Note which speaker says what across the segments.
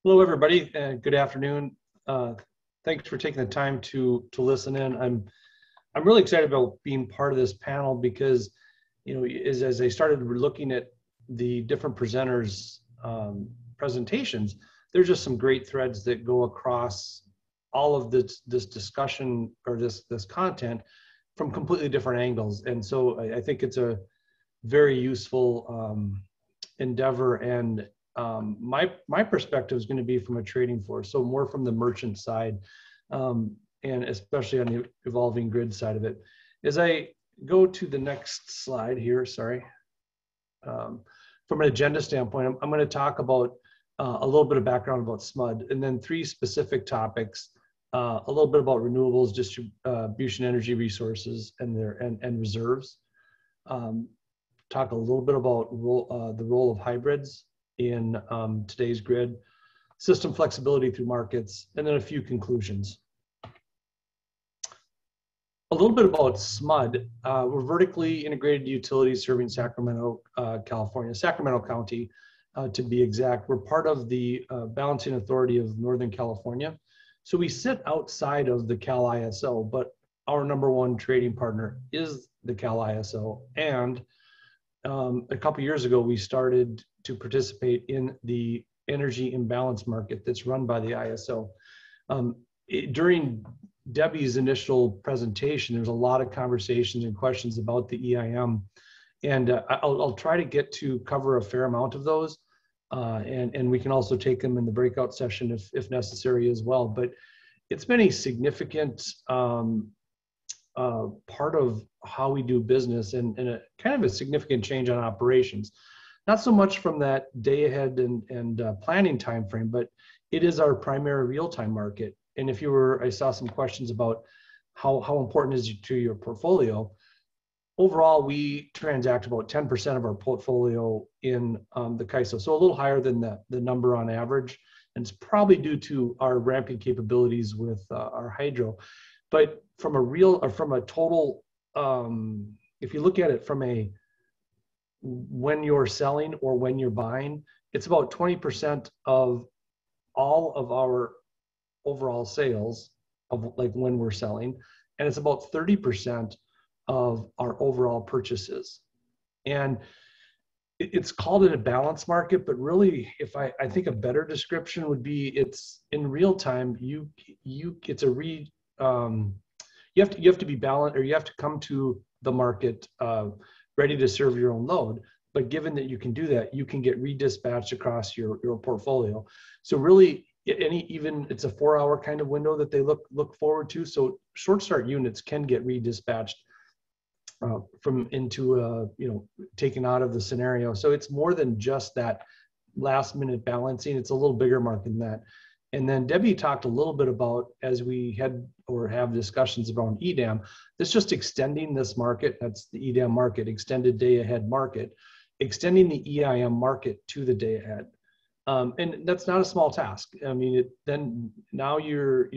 Speaker 1: Hello, everybody, and good afternoon. Thanks for taking the time to listen in. I'm really excited about being part of this panel because, as I started looking at the different presenters' presentations, there's just some great threads that go across all of this discussion or this content from completely different angles. And so I think it's a very useful endeavor. And my perspective is going to be from a trading floor, so more from the merchant side, and especially on the evolving grid side of it. As I go to the next slide here, sorry, from an agenda standpoint, I'm going to talk about a little bit of background about SMUD, and then three specific topics: a little bit about renewables, distribution, energy resources, and reserves. Talk a little bit about the role of hybrids in today's grid, system flexibility through markets, and then a few conclusions. A little bit about SMUD. We're vertically integrated utilities serving Sacramento, California, Sacramento County, to be exact. We're part of the Balancing Authority of Northern California. So we sit outside of the Cal ISO, but our number one trading partner is the Cal ISO. And a couple years ago, we started to participate in the energy imbalance market that's run by the ISO. During Debbie's initial presentation, there's a lot of conversations and questions about the EIM, and I'll try to get to cover a fair amount of those, and we can also take them in the breakout session if necessary as well. But it's been a significant part of how we do business, and a kind of a significant change on operations. Not so much from that day ahead and planning time frame, but it is our primary real-time market. And if you were, I saw some questions about how important is it to your portfolio. Overall, we transact about 10% of our portfolio in the CAISO, so a little higher than the number on average. And it's probably due to our ramping capabilities with our hydro. But from a total, if you look at it from a when you're selling or when you're buying, it's about 20% of all of our overall sales of like when we're selling, and it's about 30% of our overall purchases. And it's called an imbalance market, but really, if I think a better description would be, it's in real time. You have to be balanced, or you have to come to the market ready to serve your own load. But given that you can do that, you can get redispatched across your portfolio. So really, even it's a 4-hour kind of window that they look forward to. So short start units can get redispatched taken out of the scenario. So it's more than just that last minute balancing. It's a little bigger market than that. And then Debbie talked a little bit about, as we have discussions around EDAM, this just extending this market. That's the EDAM market, extended day ahead market, extending the EIM market to the day ahead. And that's not a small task. I mean, then now your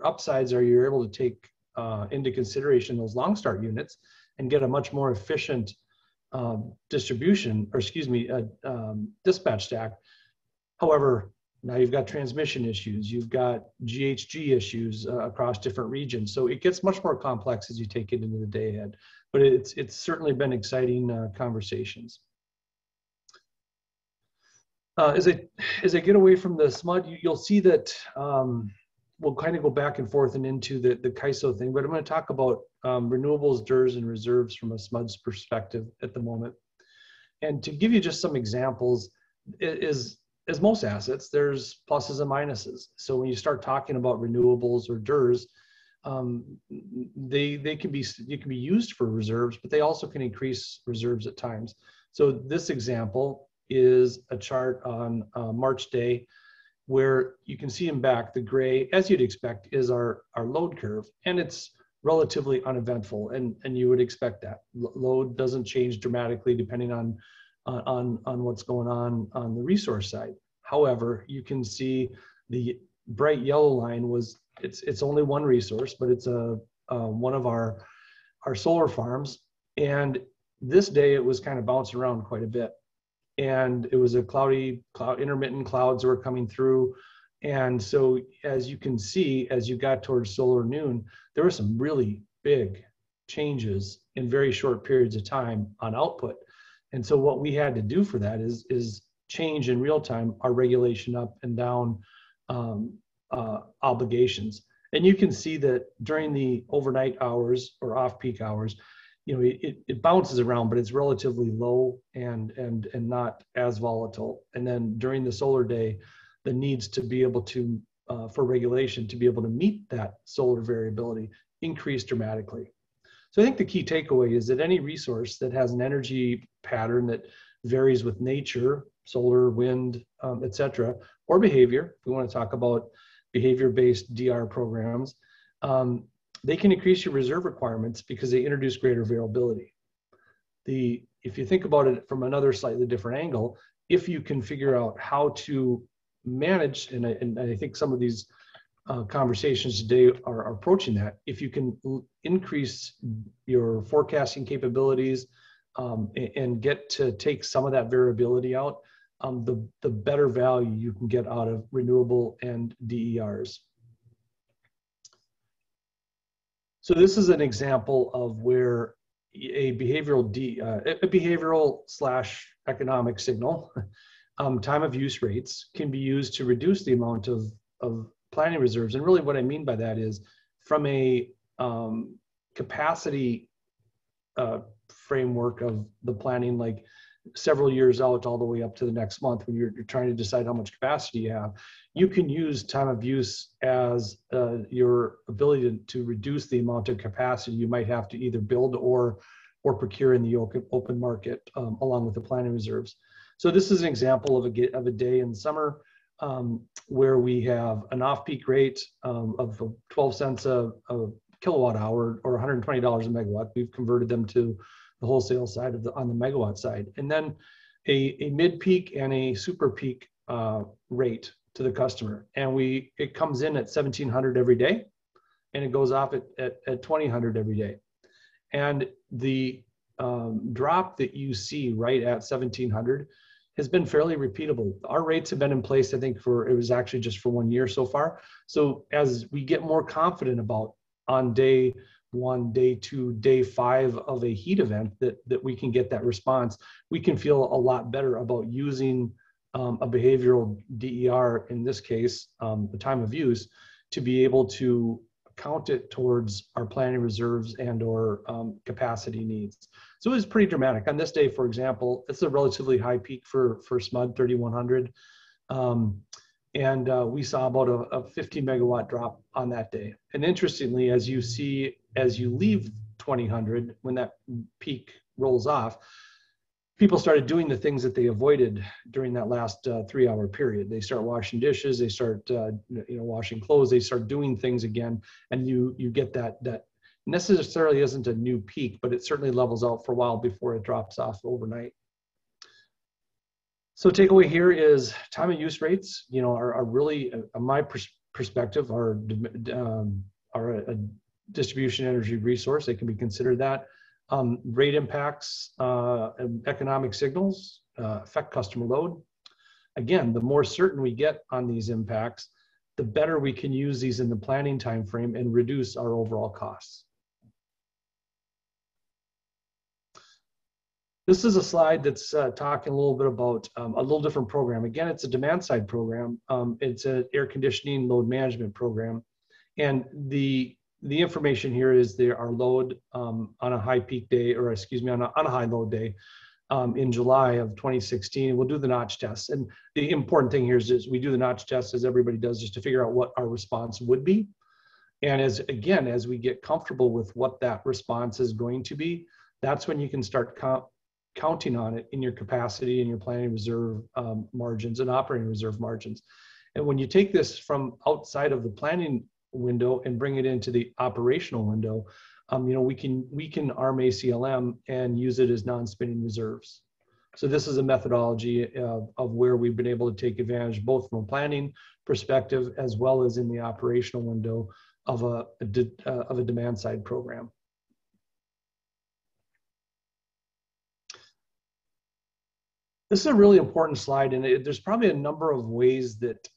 Speaker 1: upsides are you're able to take into consideration those long start units and get a much more efficient dispatch stack. However, now you've got transmission issues, you've got GHG issues across different regions. So it gets much more complex as you take it into the day ahead. But it's certainly been exciting conversations. As I get away from the SMUD, you'll see that we'll kind of go back and forth and into the CAISO thing, but I'm going to talk about renewables, DERs, and reserves from a SMUD's perspective at the moment. And to give you just some examples, as most assets, there's pluses and minuses. So when you start talking about renewables or DERs, they can be used for reserves, but they also can increase reserves at times. So this example is a chart on March day, where you can see in back, the gray, as you'd expect, is our load curve, and it's relatively uneventful, and you would expect that. Load doesn't change dramatically depending on what's going on the resource side. However, you can see the bright yellow line it's only one resource, but it's one of our solar farms, and this day it was kind of bouncing around quite a bit. and it was a intermittent clouds were coming through. And so as you can see, as you got towards solar noon, there were some really big changes in very short periods of time on output. And so what we had to do for that is change in real time our regulation up and down obligations. And you can see that during the overnight hours or off-peak hours, it bounces around, but it's relatively low and not as volatile. And then during the solar day, the needs to be able to, for regulation, to be able to meet that solar variability increase dramatically. So I think the key takeaway is that any resource that has an energy pattern that varies with nature, solar, wind, et cetera, or behavior, if we want to talk about behavior-based DR programs, they can increase your reserve requirements because they introduce greater variability. If you think about it from another slightly different angle, if you can figure out how to manage, and I think some of these conversations today are approaching that, if you can increase your forecasting capabilities and get to take some of that variability out, the better value you can get out of renewable and DERs. So this is an example of where a behavioral / economic signal, time of use rates, can be used to reduce the amount of planning reserves. And really what I mean by that is from a capacity framework of the planning, like several years out all the way up to the next month when you're trying to decide how much capacity you have, you can use time of use as your ability to reduce the amount of capacity you might have to either build or procure in the open market along with the planning reserves. So this is an example of a day in summer where we have an off-peak rate of 12 cents a kilowatt hour or $120 a megawatt. We've converted them to the wholesale side on the megawatt side, and then a mid-peak and a super peak rate to the customer, and it comes in at 1,700 every day, and it goes off at 2,000 every day. And the drop that you see right at 1,700 has been fairly repeatable. Our rates have been in place, I think, it was actually just for 1 year so far. So as we get more confident about on day 1, day 2, day 5 of a heat event that we can get that response, we can feel a lot better about using a behavioral DER, in this case, the time of use, to be able to count it towards our planning reserves and or capacity needs. So it was pretty dramatic. On this day, for example, it's a relatively high peak for SMUD, 3,100. And we saw about a 50 megawatt drop on that day. And interestingly, as you leave 2,000, when that peak rolls off, people started doing the things that they avoided during that last 3-hour period. They start washing dishes, they start washing clothes, they start doing things again, and you get that necessarily isn't a new peak, but it certainly levels out for a while before it drops off overnight. So takeaway here is time of use rates, are really, on my perspective, are a distribution energy resource. They can be considered that. Rate impacts, economic signals affect customer load. Again, the more certain we get on these impacts, the better we can use these in the planning time frame and reduce our overall costs. This is a slide that's talking a little bit about a little different program. Again, it's a demand side program. It's an air conditioning load management program. And the information here is our load on a high peak day, or excuse me, on a high load day in July of 2016. We'll do the notch test. And the important thing here is we do the notch test, as everybody does, just to figure out what our response would be. And as we get comfortable with what that response is going to be, that's when you can start counting on it in your capacity and your planning reserve margins and operating reserve margins. And when you take this from outside of the planning window and bring it into the operational window, we can arm ACLM and use it as non-spinning reserves. So this is a methodology of where we've been able to take advantage both from a planning perspective as well as in the operational window of a demand side program. This is a really important slide, and there's probably a number of ways that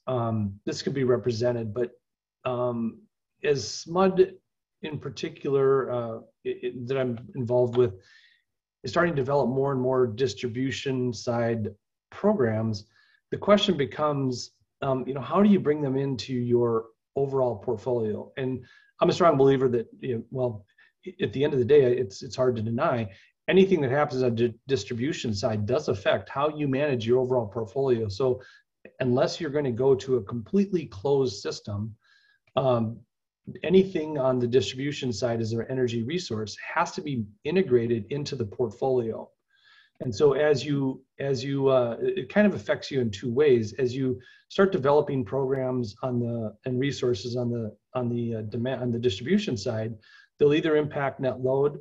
Speaker 1: this could be represented, but as SMUD in particular that I'm involved with is starting to develop more and more distribution side programs, the question becomes, how do you bring them into your overall portfolio? And I'm a strong believer that, at the end of the day, it's hard to deny anything that happens on the distribution side does affect how you manage your overall portfolio. So unless you're going to go to a completely closed system, anything on the distribution side as an energy resource has to be integrated into the portfolio. And so it kind of affects you in two ways. As you start developing programs and resources on the distribution side, they'll either impact net load,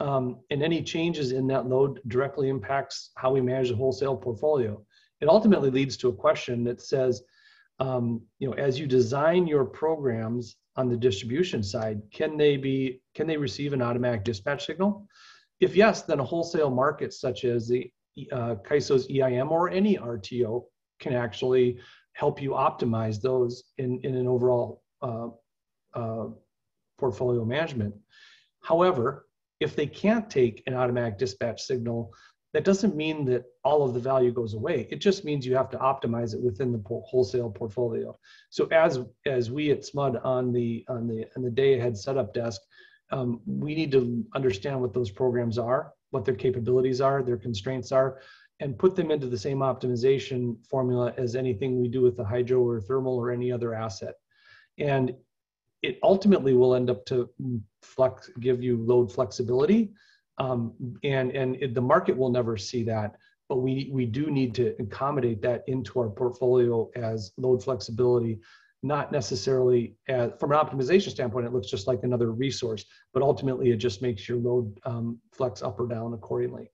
Speaker 1: and any changes in that load directly impacts how we manage the wholesale portfolio. It ultimately leads to a question that says, as you design your programs on the distribution side, can they receive an automatic dispatch signal? If yes, then a wholesale market such as the CAISO's EIM or any RTO can actually help you optimize those in an overall portfolio management. However, if they can't take an automatic dispatch signal, that doesn't mean that all of the value goes away. It just means you have to optimize it within the wholesale portfolio. So as we at SMUD on the day ahead setup desk, we need to understand what those programs are, what their capabilities are, their constraints are, and put them into the same optimization formula as anything we do with the hydro or thermal or any other asset. And it ultimately will end up to give you load flexibility, and the market will never see that, but we do need to accommodate that into our portfolio as load flexibility, not necessarily from an optimization standpoint. It looks just like another resource, but ultimately it just makes your load flex up or down accordingly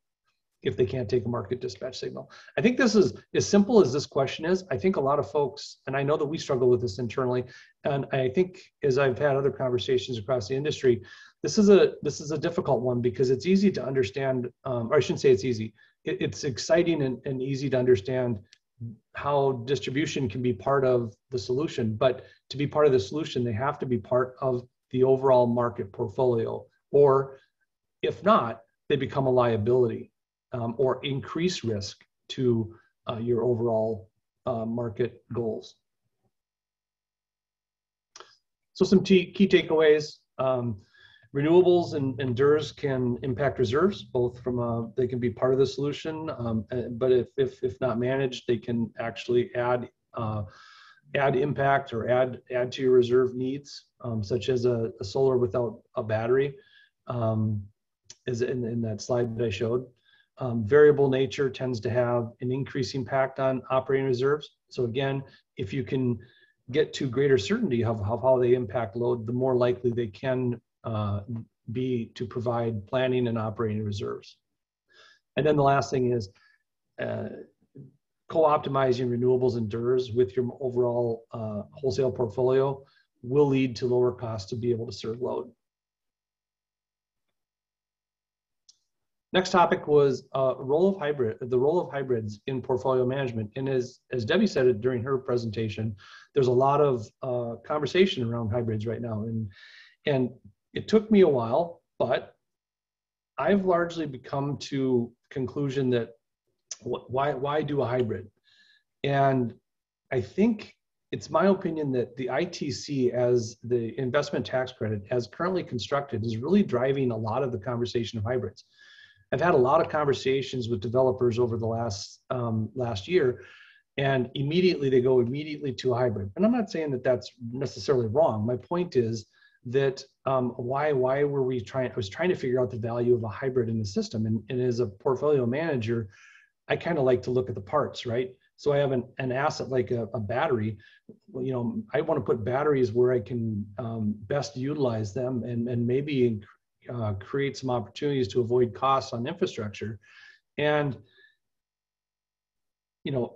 Speaker 1: if they can't take a market dispatch signal. I think this is as simple as this question is. I think a lot of folks, and I know that we struggle with this internally, and I think as I've had other conversations across the industry, this is a difficult one because it's easy to understand, or I shouldn't say it's easy. It's exciting and easy to understand how distribution can be part of the solution, but to be part of the solution, they have to be part of the overall market portfolio, or if not, they become a liability. Or increase risk to your overall market goals. So some key takeaways. Renewables and DERs can impact reserves, both from they can be part of the solution, but if not managed, they can actually add impact or add to your reserve needs, such as a solar without a battery, as in that slide that I showed. Variable nature tends to have an increased impact on operating reserves. So again, if you can get to greater certainty of how they impact load, the more likely they can be to provide planning and operating reserves. And then the last thing is co-optimizing renewables and DERs with your overall wholesale portfolio will lead to lower costs to be able to serve load. Next topic was the role of hybrids in portfolio management. And as Debbie said it during her presentation, there's a lot of conversation around hybrids right now. And it took me a while, but I've largely become to conclusion that why do a hybrid? And I think it's my opinion that the ITC as the investment tax credit as currently constructed is really driving a lot of the conversation of hybrids. I've had a lot of conversations with developers over the last year, and they go immediately to a hybrid. And I'm not saying that that's necessarily wrong. My point is that why were we trying? I was trying to figure out the value of a hybrid in the system, and as a portfolio manager, I kind of like to look at the parts, right? So I have an asset like a battery. I want to put batteries where I can best utilize them and maybe create some opportunities to avoid costs on infrastructure, and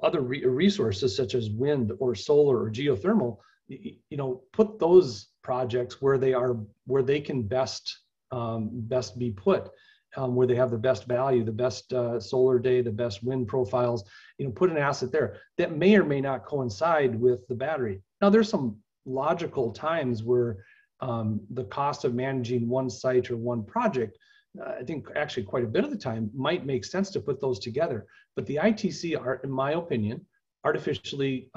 Speaker 1: other resources such as wind or solar or geothermal. Put those projects where they can best be put, where they have the best value, the best solar day, the best wind profiles, put an asset there that may or may not coincide with the battery. Now, there's some logical times where the cost of managing one site or one project, I think actually quite a bit of the time might make sense to put those together. But the ITC are, in my opinion, artificially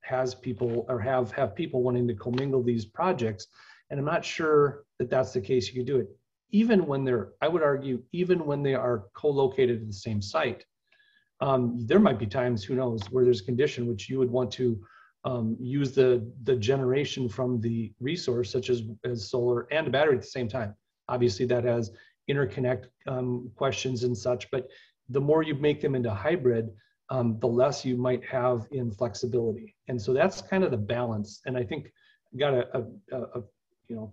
Speaker 1: has people or have people wanting to commingle these projects. And I'm not sure that that's the case. You could do it even when I would argue, even when they are co-located at the same site. There might be times, who knows, where there's condition which you would want to use the generation from the resource, such as solar and a battery at the same time. Obviously, that has interconnect questions and such, but the more you make them into hybrid, the less you might have in flexibility. And so that's kind of the balance. And I think I got a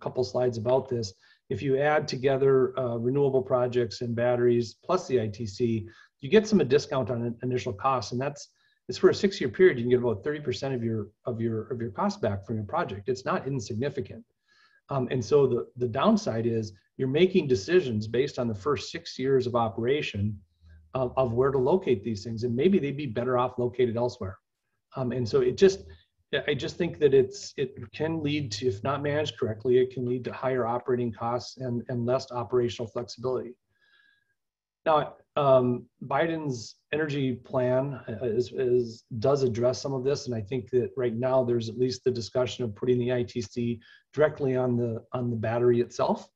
Speaker 1: couple slides about this. If you add together renewable projects and batteries plus the ITC, you get some discount on initial costs, and it's for a 6-year period. You can get about 30% of your cost back from your project. It's not insignificant. And so the downside is you're making decisions based on the first 6 years of operation of where to locate these things, and maybe they'd be better off located elsewhere. And so I just think that it can lead to, if not managed correctly, it can lead to higher operating costs and less operational flexibility. Now, Biden's energy plan does address some of this, and I think that right now there's at least the discussion of putting the ITC directly on the battery itself,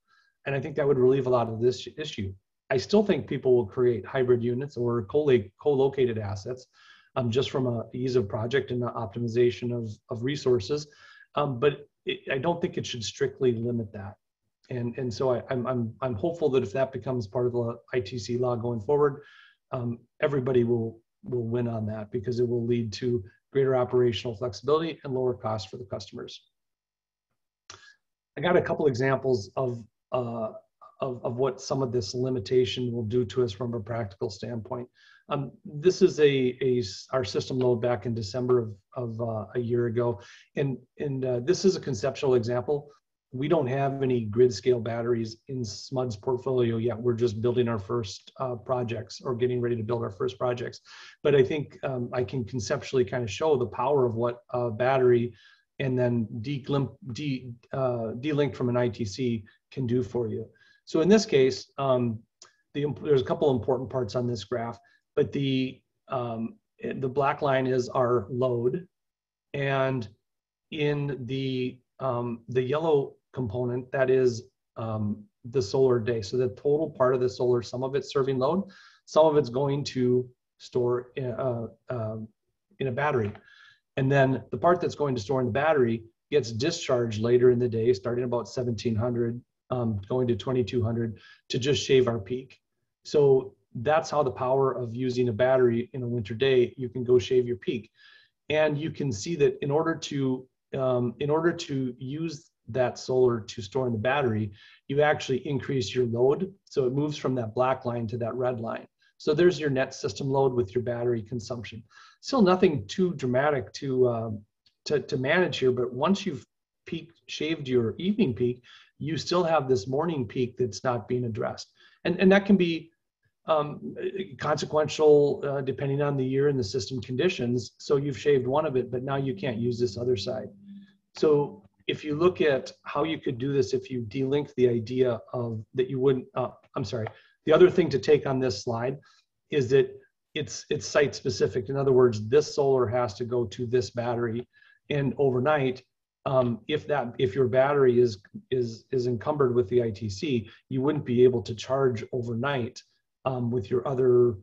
Speaker 1: and I think that would relieve a lot of this issue. I still think people will create hybrid units or co-located assets, just from an ease of project and the optimization of resources, but I don't think it should strictly limit that. And so I'm hopeful that if that becomes part of the ITC law going forward, everybody will win on that, because it will lead to greater operational flexibility and lower costs for the customers. I got a couple examples of what some of this limitation will do to us from a practical standpoint. This is our system load back in December of a year ago, and this is a conceptual example. We don't have any grid scale batteries in SMUD's portfolio yet. We're just building our first projects, or getting ready to build our first projects. But I think I can conceptually kind of show the power of what a battery and then delinked from an ITC can do for you. So in this case, there's a couple important parts on this graph, but the black line is our load, and in the yellow component, that is the solar day. So the total part of the solar, some of it's serving load, some of it's going to store in a battery. And then the part that's going to store in the battery gets discharged later in the day, starting about 1700, going to 2200, to just shave our peak. So that's how the power of using a battery in a winter day, you can go shave your peak. And you can see that in order to use that solar to store in the battery, you actually increase your load. So it moves from that black line to that red line. So there's your net system load with your battery consumption. Still nothing too dramatic to manage here, but once you've shaved your evening peak, you still have this morning peak that's not being addressed. And that can be consequential depending on the year and the system conditions. So you've shaved one of it, but now you can't use this other side. So if you look at how you could do this, if you delink the idea of that you wouldn't, the other thing to take on this slide is that it's site specific. In other words, this solar has to go to this battery, and overnight, if your battery is encumbered with the ITC, you wouldn't be able to charge overnight with your other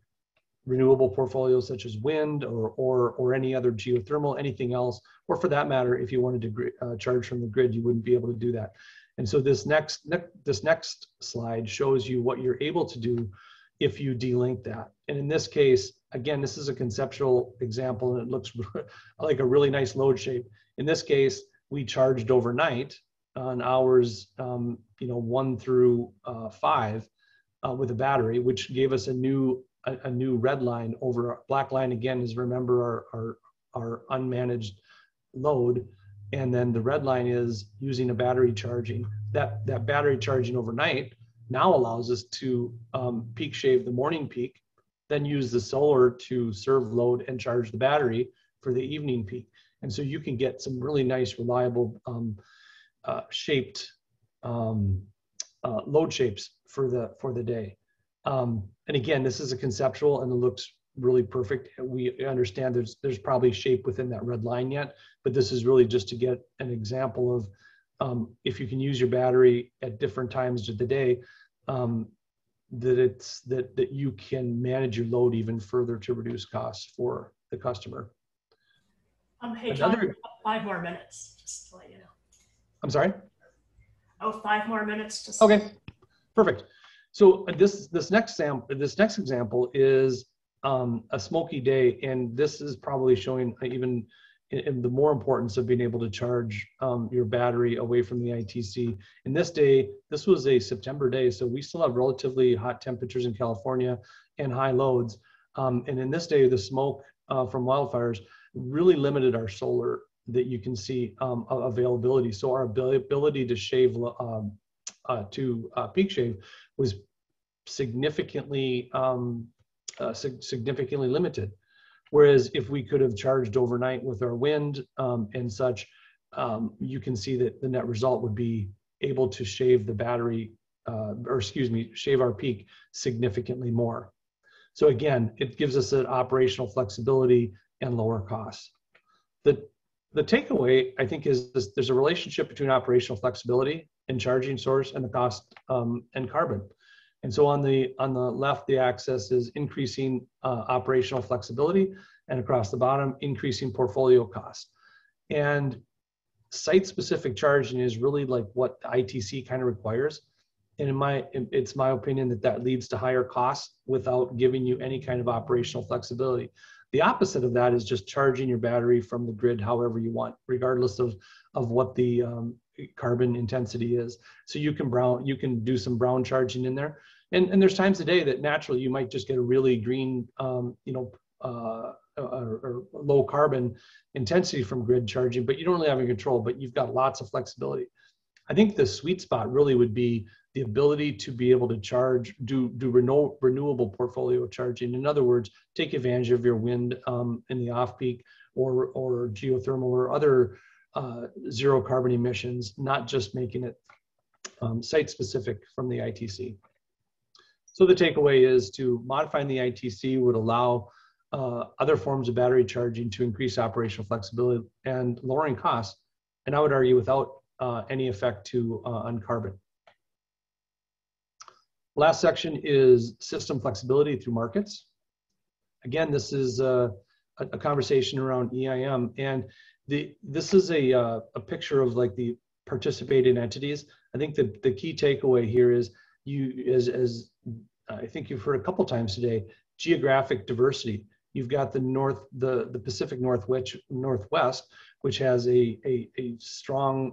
Speaker 1: renewable portfolios, such as wind or any other geothermal, anything else, or for that matter, if you wanted to charge from the grid, you wouldn't be able to do that. And so this next slide shows you what you're able to do if you delink that. And in this case, again, this is a conceptual example, and it looks like a really nice load shape. In this case, we charged overnight on hours 1 through 5 with a battery, which gave us a new red line over. Black line again is, remember, our unmanaged load, and then the red line is using a battery charging. That battery charging overnight now allows us to peak shave the morning peak, then use the solar to serve load and charge the battery for the evening peak. And so you can get some really nice, reliable shaped load shapes for the day. And again, this is a conceptual and it looks really perfect. We understand there's probably shape within that red line yet, but this is really just to get an example of if you can use your battery at different times of the day, that you can manage your load even further to reduce costs for the customer.
Speaker 2: Hey, John, 5 more minutes, just to let you know.
Speaker 1: I'm sorry?
Speaker 2: Oh, 5 more minutes. Just
Speaker 1: okay, perfect. So this next example is a smoky day, and this is probably showing even in the more importance of being able to charge your battery away from the ITC. In this day, this was a September day, so we still have relatively hot temperatures in California and high loads. And in this day, the smoke from wildfires really limited our solar that you can see availability. So our ability to shave peak shave was significantly significantly limited. Whereas if we could have charged overnight with our wind and such, you can see that the net result would be able to shave the battery, shave our peak significantly more. So again, it gives us an operational flexibility and lower costs. The takeaway, I think, is there's a relationship between operational flexibility and charging source and the cost and carbon. And so on the left, the axis is increasing operational flexibility, and across the bottom, increasing portfolio cost. And site-specific charging is really like what the ITC kind of requires. And it's my opinion that leads to higher costs without giving you any kind of operational flexibility. The opposite of that is just charging your battery from the grid however you want, regardless of what the carbon intensity is. So you can do some brown charging in there. And there's times a day that naturally you might just get a really green, or low carbon intensity from grid charging, but you don't really have any control, but you've got lots of flexibility. I think the sweet spot really would be the ability to be able to charge, do renewable portfolio charging. In other words, take advantage of your wind in the off-peak or geothermal or other zero carbon emissions, not just making it site-specific from the ITC. So the takeaway is to modifying the ITC would allow other forms of battery charging to increase operational flexibility and lowering costs, and I would argue without any effect on carbon. Last section is system flexibility through markets. Again, this is a conversation around EIM, and this is a picture of like the participating entities. I think the key takeaway here is as I think you've heard a couple times today, geographic diversity. You've got the Pacific Northwest, which has a strong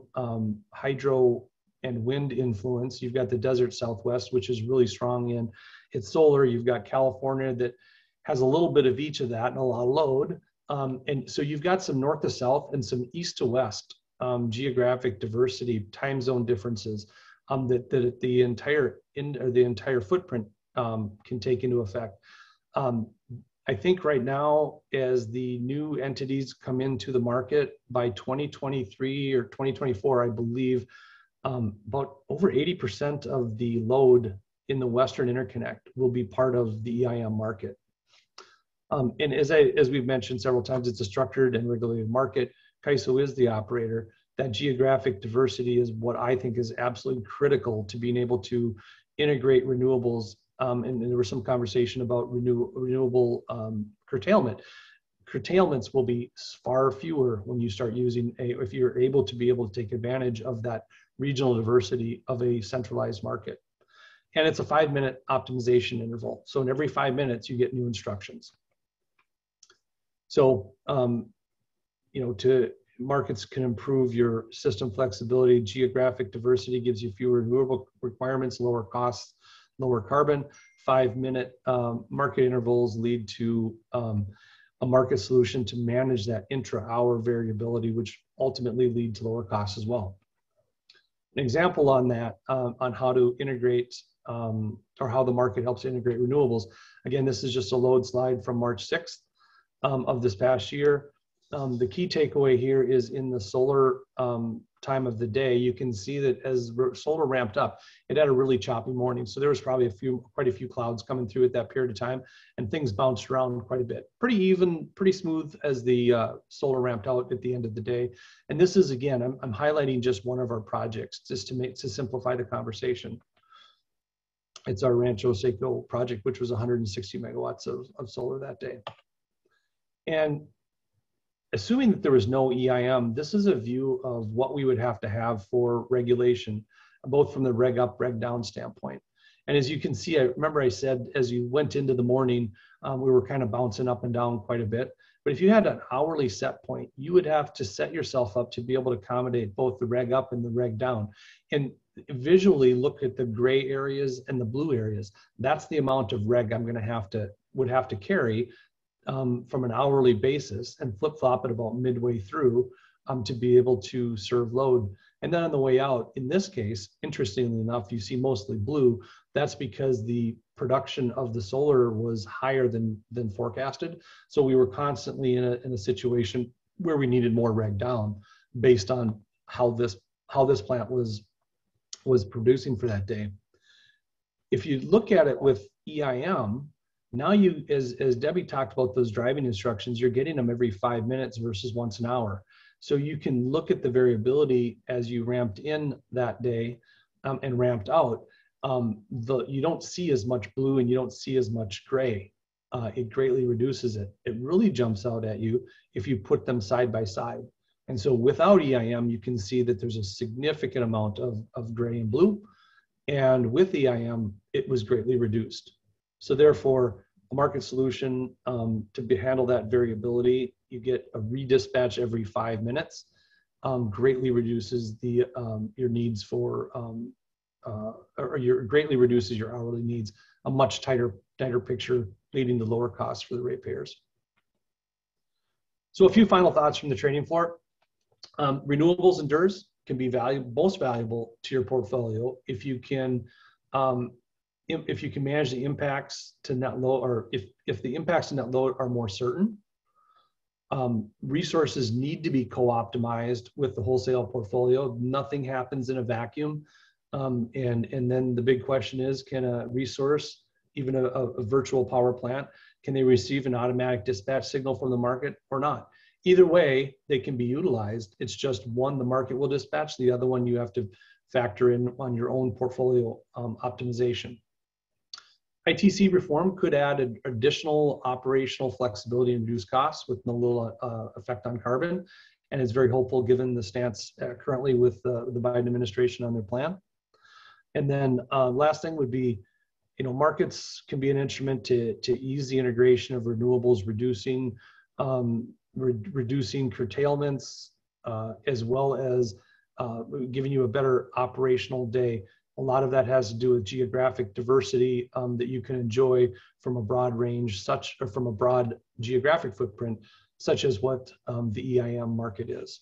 Speaker 1: hydro and wind influence. You've got the desert Southwest, which is really strong in its solar. You've got California that has a little bit of each of that and a lot of load. And so you've got some north to south and some east to west geographic diversity, time zone differences that the entire footprint can take into effect. I think right now, as the new entities come into the market by 2023 or 2024, I believe about over 80% of the load in the Western Interconnect will be part of the EIM market. And as we've mentioned several times, it's a structured and regulated market. CAISO is the operator. That geographic diversity is what I think is absolutely critical to being able to integrate renewables. And there was some conversation about renewable curtailment. Curtailments will be far fewer when you start using if you're able to take advantage of that regional diversity of a centralized market. And it's a 5-minute optimization interval. So in every 5 minutes, you get new instructions. So, markets can improve your system flexibility. Geographic diversity gives you fewer renewable requirements, lower costs, lower carbon. 5-minute market intervals lead to a market solution to manage that intra-hour variability, which ultimately lead to lower costs as well. An example on that, on how to integrate or how the market helps integrate renewables. Again, this is just a load slide from March 6th of this past year. The key takeaway here is in the solar time of the day, you can see that as solar ramped up, it had a really choppy morning. So there was probably quite a few clouds coming through at that period of time, and things bounced around quite a bit. Pretty even, pretty smooth as the solar ramped out at the end of the day. And this is, again, I'm highlighting just one of our projects just to simplify the conversation. It's our Rancho Seco project, which was 160 megawatts of solar that day. And assuming that there was no EIM, this is a view of what we would have to have for regulation, both from the reg up, reg down standpoint. And as you can see, I remember I said, as you went into the morning, we were kind of bouncing up and down quite a bit. But if you had an hourly set point, you would have to set yourself up to be able to accommodate both the reg up and the reg down. And visually look at the gray areas and the blue areas. That's the amount of reg I'm would have to carry from an hourly basis and flip-flop it about midway through to be able to serve load. And then on the way out, in this case, interestingly enough, you see mostly blue. That's because the production of the solar was higher than forecasted. So we were constantly in a situation where we needed more reg down based on how this plant was producing for that day. If you look at it with EIM, now you, as Debbie talked about those driving instructions, you're getting them every 5 minutes versus once an hour. So you can look at the variability as you ramped in that day and ramped out. You don't see as much blue and you don't see as much gray. It greatly reduces it. It really jumps out at you if you put them side by side. And so without EIM, you can see that there's a significant amount of gray and blue. And with EIM, it was greatly reduced. So therefore, a market solution to handle that variability, you get a redispatch every 5 minutes, greatly reduces your needs for, greatly reduces your hourly needs, a much tighter picture, leading to lower costs for the ratepayers. So a few final thoughts from the trading floor. Renewables and DERs can be most valuable to your portfolio if you can manage the impacts to net load, or if the impacts to net load are more certain. Resources need to be co-optimized with the wholesale portfolio. Nothing happens in a vacuum. And then the big question is, can a resource, even a virtual power plant, can they receive an automatic dispatch signal from the market or not? Either way, they can be utilized. It's just one the market will dispatch, the other one you have to factor in on your own portfolio optimization. ITC reform could add additional operational flexibility and reduce costs with no little effect on carbon, and it's very hopeful given the stance currently with the Biden administration on their plan. And then last thing would be, markets can be an instrument to ease the integration of renewables, reducing curtailments, as well as giving you a better operational day. A lot of that has to do with geographic diversity that you can enjoy from a broad range, from a broad geographic footprint, such as what the EIM market is.